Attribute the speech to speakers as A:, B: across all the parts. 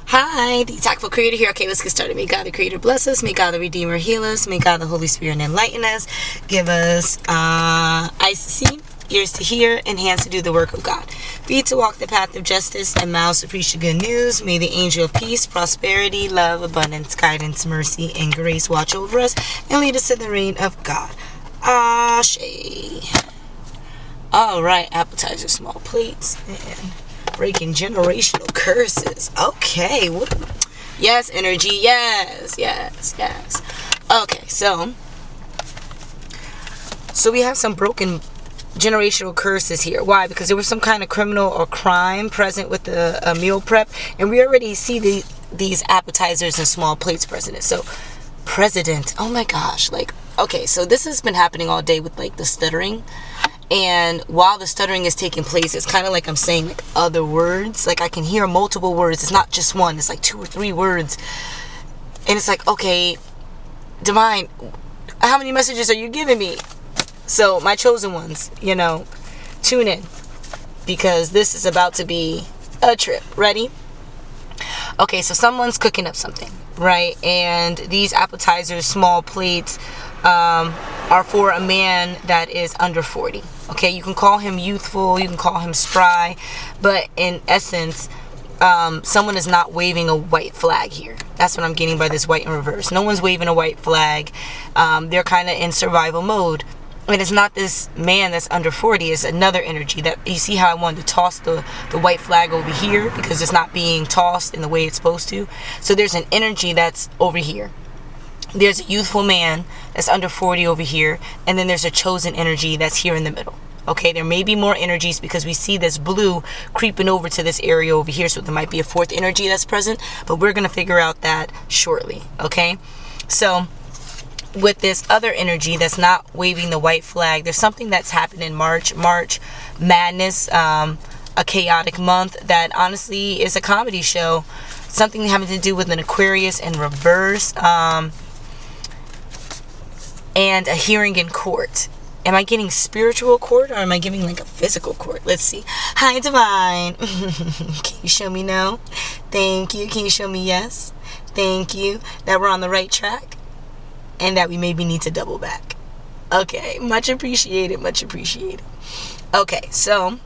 A: Hi, the TAKful Creator here. Okay, let's get started. May God the Creator bless us. May God the Redeemer heal us. May God the Holy Spirit enlighten us. Give us eyes to see, ears to hear, and hands to do the work of God. Feet to walk the path of justice, and mouths to preach the good news. May the angel of peace, prosperity, love, abundance, guidance, mercy, and grace watch over us and lead us to the reign of God. Ashe. All right, appetizer, small plates, and breaking generational curses. Okay. Yes, energy. Yes. Okay, so we have some broken generational curses here. Why? Because there was some kind of criminal or crime present with the meal prep, and we already see these appetizers and small plates present. So oh my gosh, okay, so this has been happening all day with the stuttering. And while the stuttering is taking place, it's kind of like I'm saying other words. I can hear multiple words. It's not just one. It's 2 or 3 words. And it's okay, Divine, how many messages are you giving me? So my chosen ones, tune in. Because this is about to be a trip. Ready? Okay, so someone's cooking up something, right? And these appetizers, small plates, are for a man that is under 40. Okay, you can call him youthful, you can call him spry, but in essence, someone is not waving a white flag here. That's what I'm getting by this white in reverse. No one's waving a white flag. They're kind of in survival mode. And it's not this man that's under 40. It's another energy that you see how I wanted to toss the white flag over here because it's not being tossed in the way it's supposed to. So there's an energy that's over here. There's a youthful man that's under 40 over here, and then there's a chosen energy that's here in the middle. Okay, there may be more energies because we see this blue creeping over to this area over here, so there might be a 4th energy that's present, but we're going to figure out that shortly. Okay, so with this other energy that's not waving the white flag, there's something that's happened in March Madness, a chaotic month that honestly is a comedy show, something having to do with an Aquarius in reverse, and a hearing in court. Am I getting spiritual court or am I giving a physical court? Let's see. Hi, Divine. Can you show me no? Thank you. Can you show me yes? Thank you. That we're on the right track and that we maybe need to double back. Okay. Much appreciated. Much appreciated. Okay. So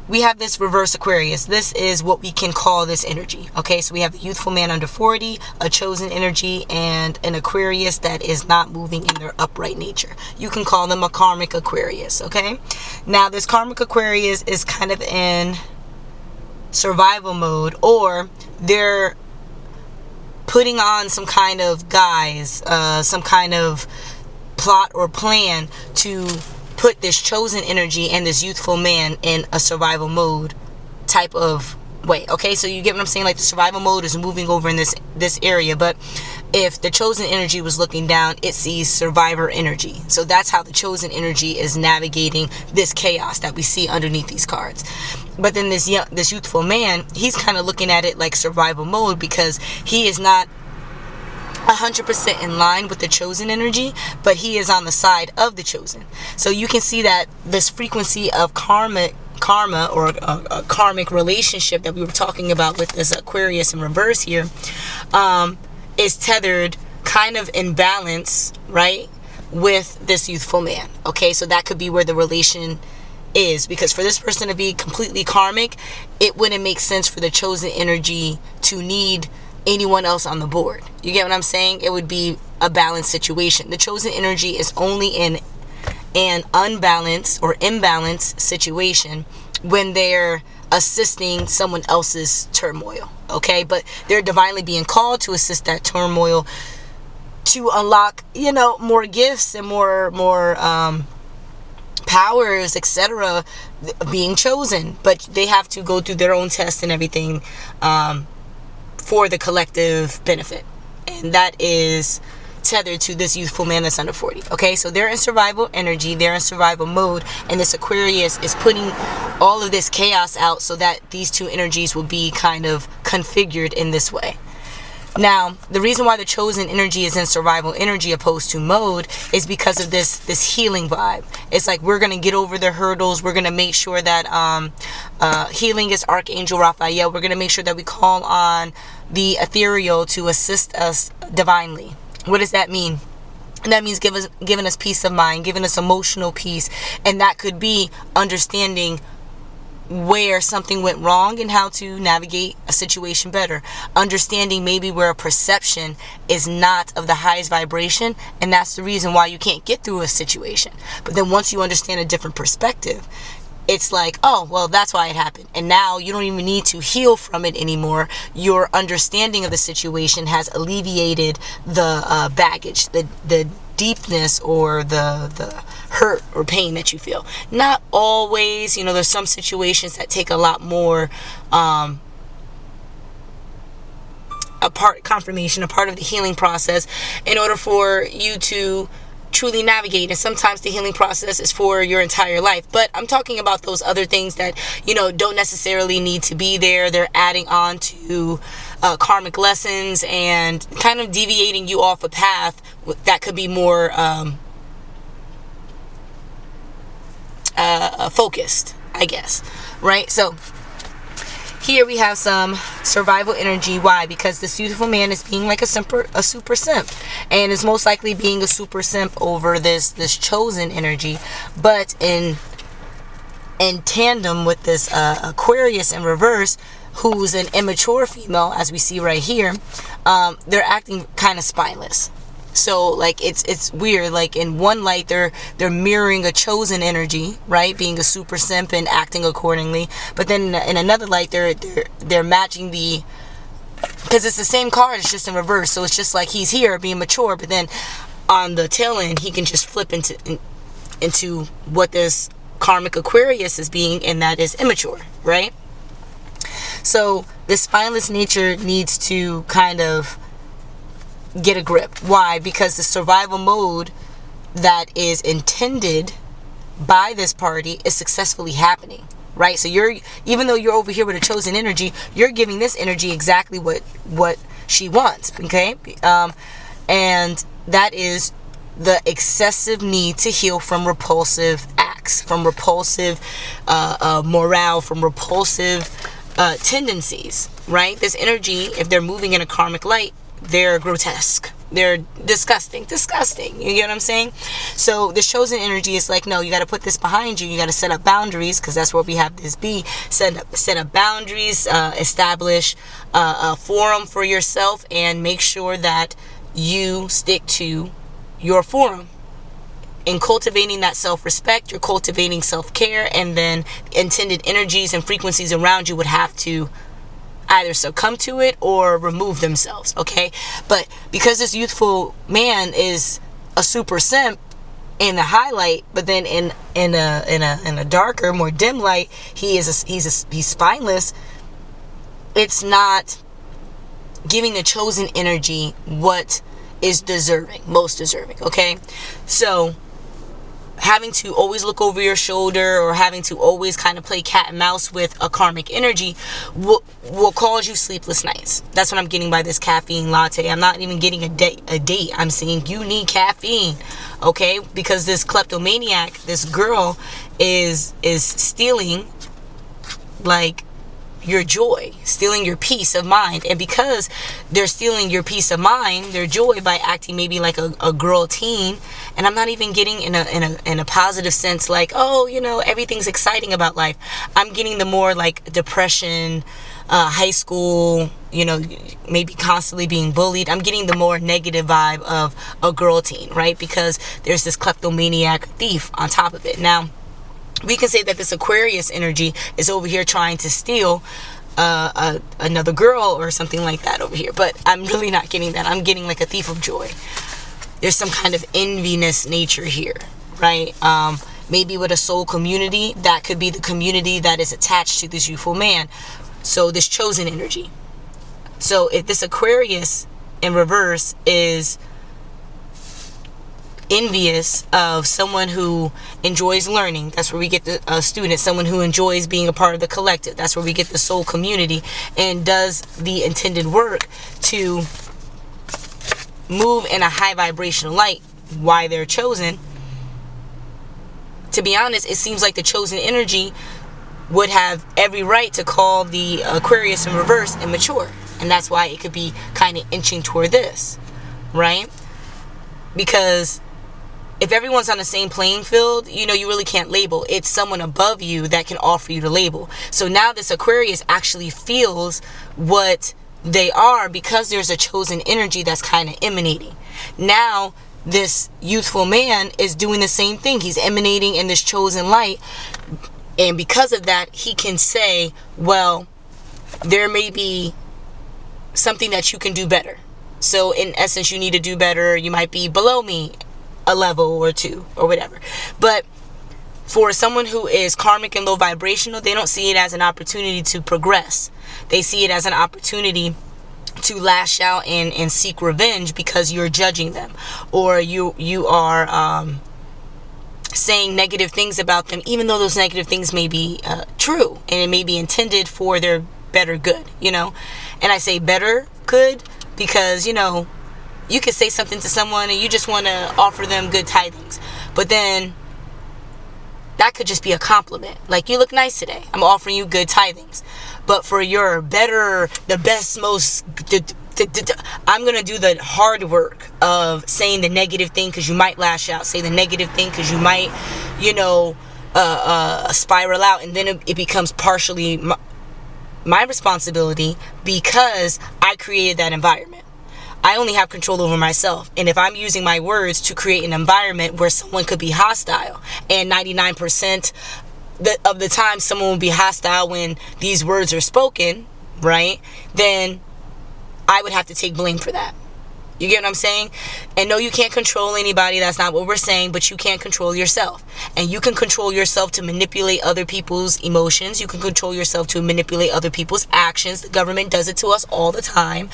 A: we have this reverse Aquarius. This is what we can call this energy. Okay, so we have a youthful man under 40, a chosen energy, and an Aquarius that is not moving in their upright nature. You can call them a karmic Aquarius, okay? Now, this karmic Aquarius is kind of in survival mode, or they're putting on some kind of guise, some kind of plot or plan to put this chosen energy and this youthful man in a survival mode type of way. Okay, so you get what I'm saying? The survival mode is moving over in this area, but if the chosen energy was looking down, it sees survivor energy. So that's how the chosen energy is navigating this chaos that we see underneath these cards. But then this youthful man, he's kind of looking at it like survival mode because he is not 100% in line with the chosen energy, but he is on the side of the chosen. So you can see that this frequency of karma or a karmic relationship that we were talking about with this Aquarius in reverse here is tethered kind of in balance, right, with this youthful man. Okay, so that could be where the relation is, because for this person to be completely karmic, it wouldn't make sense for the chosen energy to need anyone else on the board. You get what I'm saying? It would be a balanced situation. The chosen energy is only in an unbalanced or imbalanced situation when they're assisting someone else's turmoil. Okay, but they're divinely being called to assist that turmoil to unlock, more gifts and more powers, etc., being chosen. But they have to go through their own test and everything for the collective benefit, and that is tethered to this youthful man that's under 40. Okay, so they're in survival energy, they're in survival mode, and this Aquarius is putting all of this chaos out so that these two energies will be kind of configured in this way. Now, the reason why the chosen energy is in survival energy opposed to mode is because of this healing vibe. It's like we're going to get over the hurdles. We're going to make sure that healing is Archangel Rafael. We're going to make sure that we call on the ethereal to assist us divinely. What does that mean? And that means giving us peace of mind, giving us emotional peace. And that could be understanding where something went wrong and how to navigate a situation better. Understanding maybe where a perception is not of the highest vibration, and that's the reason why you can't get through a situation. But then once you understand a different perspective, it's like, oh, well, that's why it happened. And now you don't even need to heal from it anymore. Your understanding of the situation has alleviated the baggage, the deepness, or the hurt or pain that you feel. Not always, there's some situations that take a lot more confirmation, a part of the healing process, in order for you to truly navigate. And sometimes the healing process is for your entire life. But I'm talking about those other things that don't necessarily need to be there. They're adding on to karmic lessons and kind of deviating you off a path that could be more focused, I guess, right? So here we have some survival energy. Why? Because this youthful man is being like a super simp, and is most likely being a super simp over this chosen energy. But in tandem with this Aquarius in reverse, who's an immature female, as we see right here, they're acting kind of spineless. So like it's weird. Like in one light they're mirroring a chosen energy, right, being a super simp and acting accordingly. But then in another light they're matching because it's the same card, it's just in reverse. So it's just like he's here being mature, but then on the tail end he can just flip into what this karmic Aquarius is being, and that is immature, right? So this spineless nature needs to kind of get a grip. Why? Because the survival mode that is intended by this party is successfully happening, right? So even though you're over here with a chosen energy, you're giving this energy exactly what she wants, okay? And that is the excessive need to heal from repulsive acts, from repulsive morale, from repulsive tendencies, right? This energy, if they're moving in a karmic light, they're grotesque, they're disgusting, you get what I'm saying? So the chosen energy is like, no, you got to put this behind you. You got to set up boundaries, because that's what we have this be. Set up boundaries, establish a forum for yourself, and make sure that you stick to your forum. In cultivating that self-respect, you're cultivating self-care, and then intended energies and frequencies around you would have to either succumb to it or remove themselves, okay? But because this youthful man is a super simp in the highlight, but then in a darker, more dim light, he's spineless. It's not giving the chosen energy what is most deserving, okay? So having to always look over your shoulder, or having to always kind of play cat and mouse with a karmic energy will cause you sleepless nights. That's what I'm getting by this caffeine latte. I'm not even getting a date. I'm saying you need caffeine, okay? Because this kleptomaniac, this girl, is stealing like your joy, stealing your peace of mind. And because they're stealing your peace of mind, their joy, by acting maybe like a girl teen, and I'm not even getting in a positive sense, like, oh, everything's exciting about life. I'm getting the more like depression, high school, maybe constantly being bullied. I'm getting the more negative vibe of a girl teen, right? Because there's this kleptomaniac thief on top of it. Now, we can say that this Aquarius energy is over here trying to steal another girl or something like that over here. But I'm really not getting that. I'm getting like a thief of joy. There's some kind of enviness nature here, right? Maybe with a soul community, that could be the community that is attached to this youthful man. So this chosen energy. So if this Aquarius in reverse is envious of someone who enjoys learning, that's where we get the student. Someone who enjoys being a part of the collective, that's where we get the soul community, and does the intended work to move in a high vibrational light. Why they're chosen? To be honest, it seems like the chosen energy would have every right to call the Aquarius in reverse immature. And that's why it could be kind of inching toward this, right? Because if everyone's on the same playing field, you really can't label. It's someone above you that can offer you the label. So now this Aquarius actually feels what they are, because there's a chosen energy that's kind of emanating. Now, this youthful man is doing the same thing. He's emanating in this chosen light. And because of that, he can say, well, there may be something that you can do better. So in essence, you need to do better. You might be below me a level or two or whatever. But for someone who is karmic and low vibrational, they don't see it as an opportunity to progress. They see it as an opportunity to lash out and seek revenge because you're judging them, or you are saying negative things about them, even though those negative things may be true and it may be intended for their better good, And I say better good because, you could say something to someone and you just want to offer them good tidings. But then that could just be a compliment. Like, you look nice today. I'm offering you good tidings. But for your better, the best, most, I'm going to do the hard work of saying the negative thing because you might lash out. Say the negative thing because you might, spiral out. And then it becomes partially my responsibility because I created that environment. I only have control over myself. And if I'm using my words to create an environment where someone could be hostile, and 99% of the time someone will be hostile when these words are spoken, right? Then I would have to take blame for that. You get what I'm saying? And no, you can't control anybody. That's not what we're saying. But you can't control yourself. And you can control yourself to manipulate other people's emotions. You can control yourself to manipulate other people's actions. The government does it to us all the time.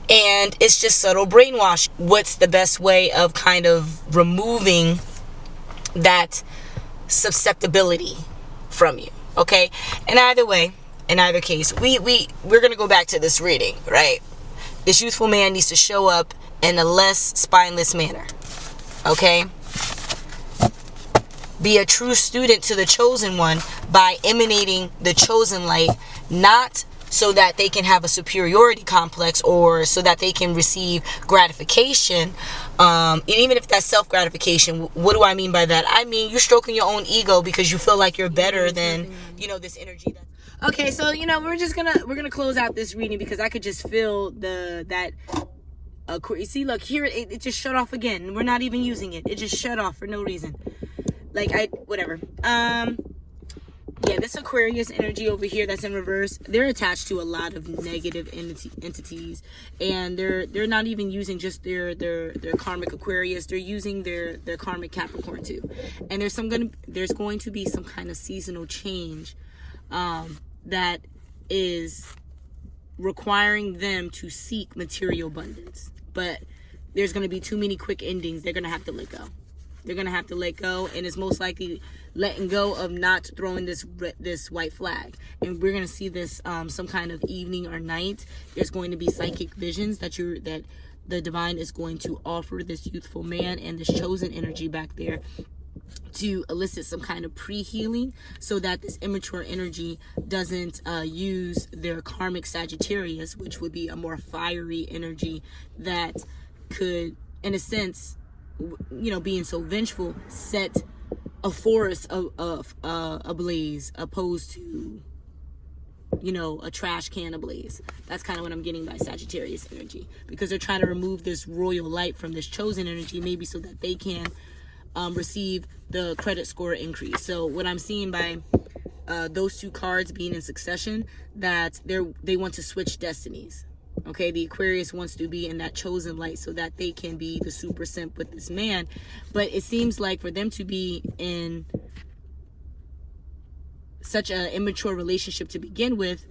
A: And it's just subtle brainwash. What's the best way of kind of removing that susceptibility from you? Okay? And either way, in either case, we're going to go back to this reading, right? This youthful man needs to show up in a less spineless manner. Okay? Be a true student to the chosen one by emanating the chosen light, not so that they can have a superiority complex or so that they can receive gratification. And even if that's self-gratification, what do I mean by that? I mean, you're stroking your own ego because you feel like you're better than, this energy. Okay, so, we're gonna close out this reading because I could just feel you see, look, here, it just shut off again. We're not even using it. It just shut off for no reason. Whatever. Yeah, this Aquarius energy over here that's in reverse, they're attached to a lot of negative entities, and they're not even using just their karmic Aquarius. They're using their karmic Capricorn too. And there's going to be some kind of seasonal change that is requiring them to seek material abundance. But there's going to be too many quick endings. They're going to have to let go. They're going to have to let go, and it's most likely letting go of not throwing this white flag. And we're going to see this some kind of evening or night. There's going to be psychic visions that the divine is going to offer this youthful man and this chosen energy back there to elicit some kind of pre-healing so that this immature energy doesn't use their karmic Sagittarius, which would be a more fiery energy that could, in a sense, being so vengeful, set a forest ablaze opposed to, a trash can ablaze. That's kind of what I'm getting by Sagittarius energy, because they're trying to remove this royal light from this chosen energy, maybe so that they can receive the credit score increase. So what I'm seeing by those two cards being in succession, that they want to switch destinies. Okay, the Aquarius wants to be in that chosen light so that they can be the super simp with this man. But it seems like for them to be in such an immature relationship to begin with,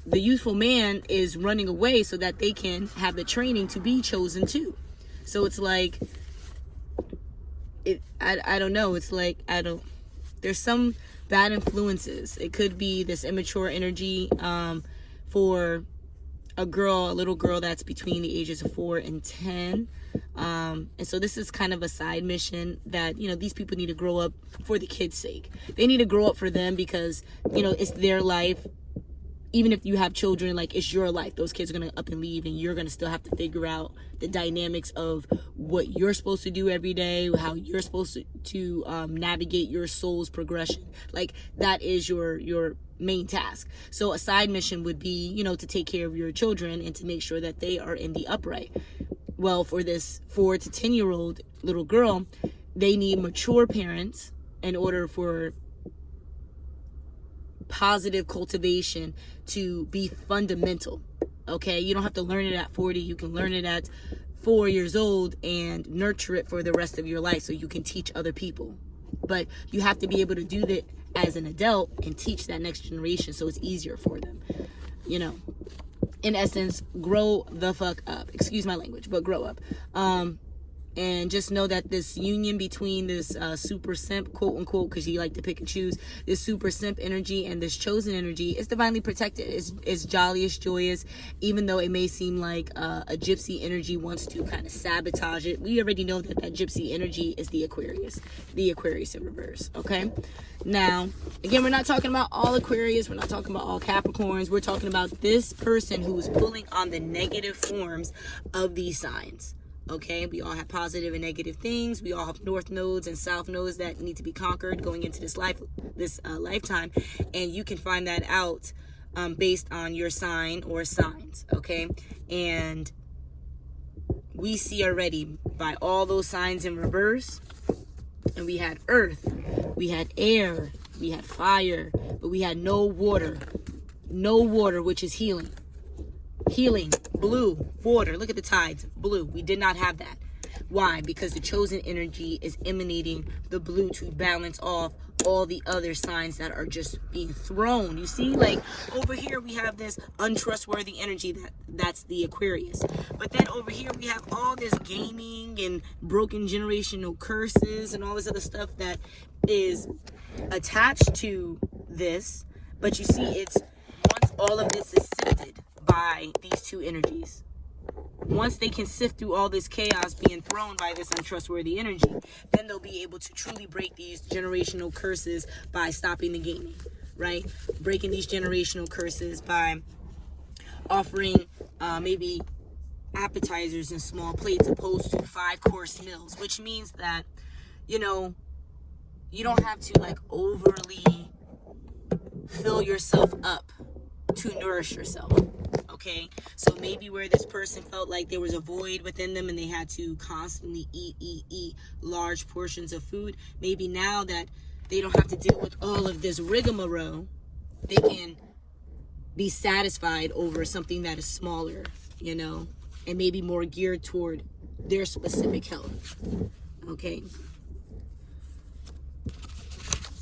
A: the youthful man is running away so that they can have the training to be chosen too. So it's like, I don't know. It's like, there's some bad influences. It could be this immature energy for a little girl that's between the ages of 4 and 10. And so this is kind of a side mission that, you know, these people need to grow up for the kids' sake. They need to grow up for them because, you know, it's their life. Even if you have children, like, it's your life. Those kids are going to up and leave, and you're going to still have to figure out the dynamics of what you're supposed to do every day, how you're supposed to navigate your soul's progression. Like, that is your main task. So a side mission would be, you know, to take care of your children and to make sure that they are in the upright. Well, for this 4 to 10-year-old little girl, they need mature parents in order for positive cultivation to be fundamental. Okay, you don't have to learn it at 40. You can learn it at 4 years old and nurture it for the rest of your life so you can teach other people. But you have to be able to do that as an adult and teach that next generation so it's easier for them. You know, in essence, grow the fuck up. Excuse my language, but grow up. And just know that this union between this super simp, quote unquote, because you like to pick and choose, this super simp energy and this chosen energy is divinely protected. It's jolly, it's joyous, even though it may seem like a gypsy energy wants to kind of sabotage it. We already know that gypsy energy is the Aquarius in reverse. Okay. Now, again, we're not talking about all Aquarius. We're not talking about all Capricorns. We're talking about this person who is pulling on the negative forms of these signs. Okay, we all have positive and negative things. We all have north nodes and south nodes that need to be conquered going into this lifetime, and you can find that out based on your sign or signs. Okay, and we see already by all those signs in reverse, and we had earth, we had air, we had fire, but we had no water, which is healing. Blue, water. Look at the tides. Blue. We did not have that. Why? Because the chosen energy is emanating the blue to balance off all the other signs that are just being thrown. You see, like over here we have this untrustworthy energy that's the Aquarius. But then over here we have all this gaming and broken generational curses and all this other stuff that is attached to this. But you see, it's once all of this is sifted by these two energies, once they can sift through all this chaos being thrown by this untrustworthy energy, then they'll be able to truly break these generational curses by stopping the gaming, right? Breaking these generational curses by offering maybe appetizers in small plates opposed to 5-course meals, which means that, you know, you don't have to like overly fill yourself up to nourish yourself. Okay, so maybe where this person felt like there was a void within them and they had to constantly eat large portions of food, maybe now that they don't have to deal with all of this rigmarole, they can be satisfied over something that is smaller, you know, and maybe more geared toward their specific health. Okay,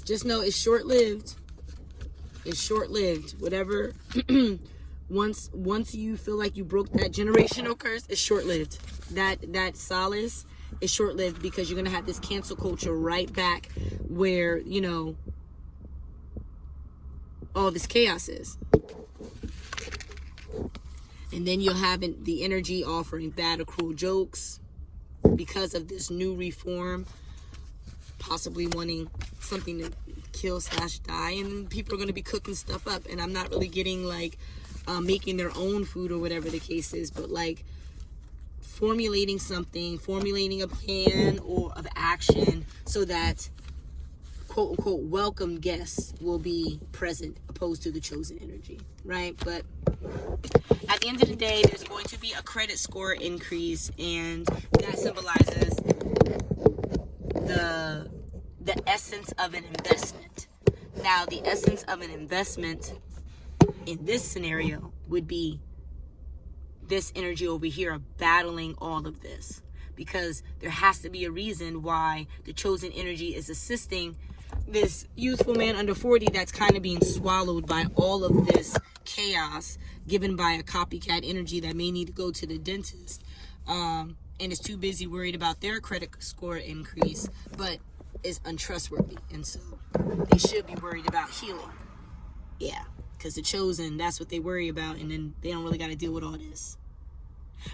A: just know it's short-lived. It's short-lived. Whatever. Once you feel like you broke that generational curse, it's short-lived. That solace is short-lived because you're gonna have this cancel culture right back where, you know, all this chaos is. And then you'll have the energy offering bad or cruel jokes because of this new reform, possibly wanting something to kill/die, and people are going to be cooking stuff up. And I'm not really getting like making their own food or whatever the case is, but like formulating a plan or of action so that quote unquote welcome guests will be present opposed to the chosen energy, right? But at the end of the day, there's going to be a credit score increase, and that symbolizes the essence of an investment. Now, the essence of an investment in this scenario would be this energy over here battling all of this, because there has to be a reason why the chosen energy is assisting this youthful man under 40 that's kind of being swallowed by all of this chaos given by a copycat energy that may need to go to the dentist and is too busy worried about their credit score increase, but is untrustworthy, and so they should be worried about healing. Yeah, Because the chosen, that's what they worry about, and then they don't really got to deal with all this.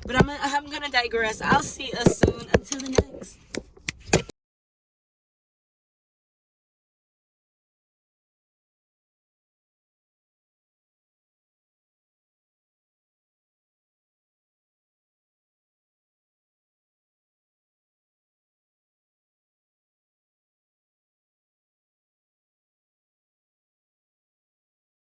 A: But I'm gonna digress. I'll see us soon. Until the next.